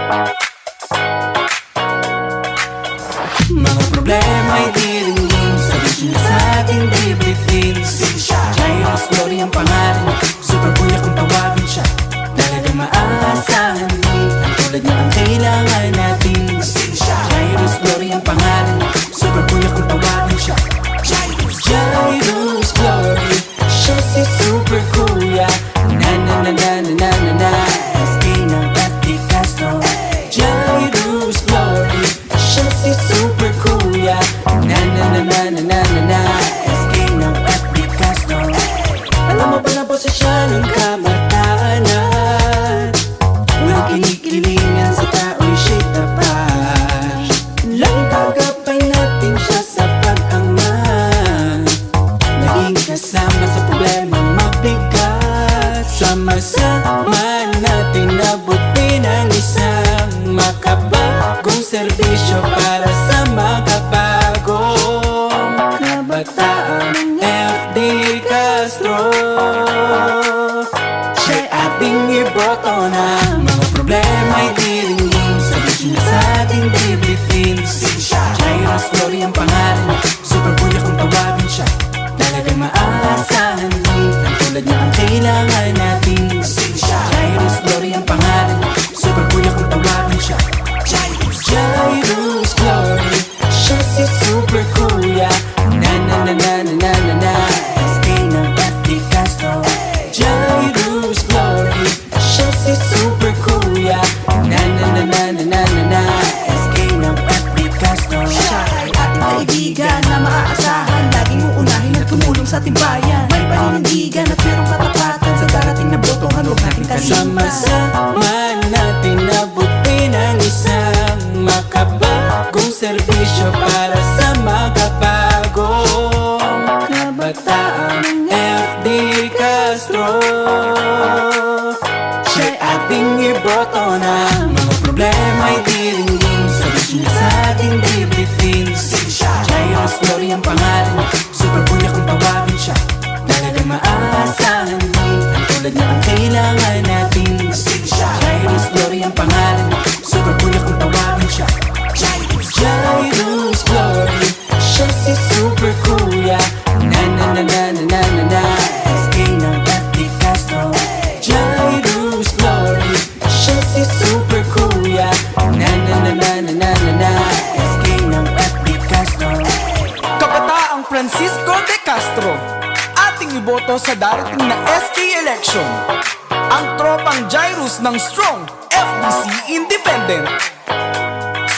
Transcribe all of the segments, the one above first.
Mga problema'y diringin, solusyon na sa ating bibitin. Jairus Glory ang pangalan, super kuya kung tawagin siya. Talagang maaasahan din, ang tulad niya ang kailangan natin. Jairus Glory ang pangalan, super kuya kung tawagin siya. Jairus Glory, siya si super kuya. Na na na na na na na na, SK ng FD Castro. Jairus Glory, siya si super kuya. Na na na na na na na na, SK ng FD Castro. Alam mo ba na posisyon ng kabataan? Walang kinikilingan sa tao'y siya'y tapat. Laging kagapay natin siya sa pag-angat. Naging kasama sa problema mabigat. Sama-sama natin nabutin ang isang makabagong serbisyo para sa makabagong kabataan. FD Castro, siya'y ating iboto na. Mga problema'y diringin, solusyon na sa ating bibitin. Jairus Glory ang pangalan, super kuya kung tawagin siya. Talagang maaasahan din, ang tulad niya ang kailangan natin. Jairus Glory ang pangalan, super kuya kung tawagin siya. Jairus Glory, siya si super kuya. Na na na na na na na na, SK ng FD Castro. Jairus Glory, siya si super kuya. Na na na na na na na na, SK ng FD Castro. Siya ay ating kaibigan na maaasahan, laging uunahin at tumulong sa ating bayan. May paninindigan at mayroong katapatan sa darating na botohan, huwag natin kalimutan. Sama-sama natin nabutin ang isang makabagong serbisyo para sa makabagong kabataan. FD Castro, siya'y ating iboto na. Mga problema'y diringin, solusyon na sa ating bibitin. Jairus Glory ang pangalan, super kuya kung tawagin siya. Talagang maaasahan din, ang tulad niya ang kailangan natin. Jairus Glory ang pangalan, super kuya kung tawagin siya. Jairus Glory, siya si super kuya. Na na na na na na na na, SK ng FD Castro. Jairus Glory, siya si super kuya. Na na na na na na na na, SK ng FD Castro. Kabataang Francisco de Castro, ating iboto sa darating na SK election. Ang tropang Jairus ng Strong FDC Independent,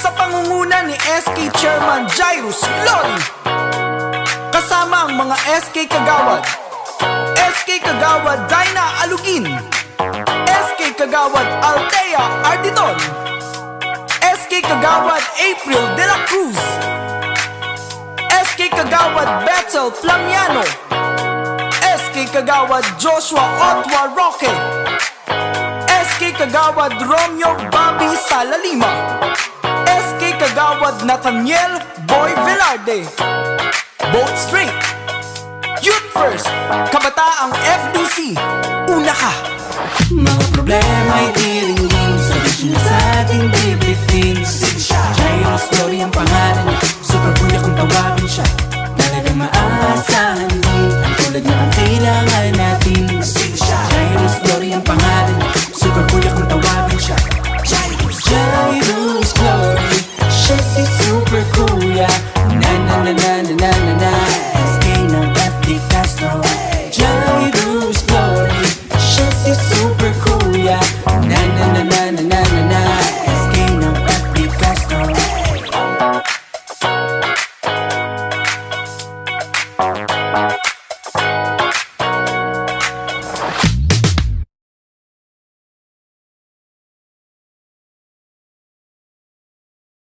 sa pangunguna ni SK Chairman Jairus Glory, kasama ang mga SK Kagawad, SK Kagawad Dina Alugin, SK Kagawad Altea Arditon, SK Kagawad April de la Cruz, SK Kagawad Bethel Plamiano, SK Kagawad Joshua Otwa Roque, SK Kagawad Romeo Bobby Salalima, SK Kagawad Nathaniel Boy Velarde. Vote straight, Youth First, Kabataang FDC, una ka! Mga problema'y diringin, solusyon na sa ating bibitin.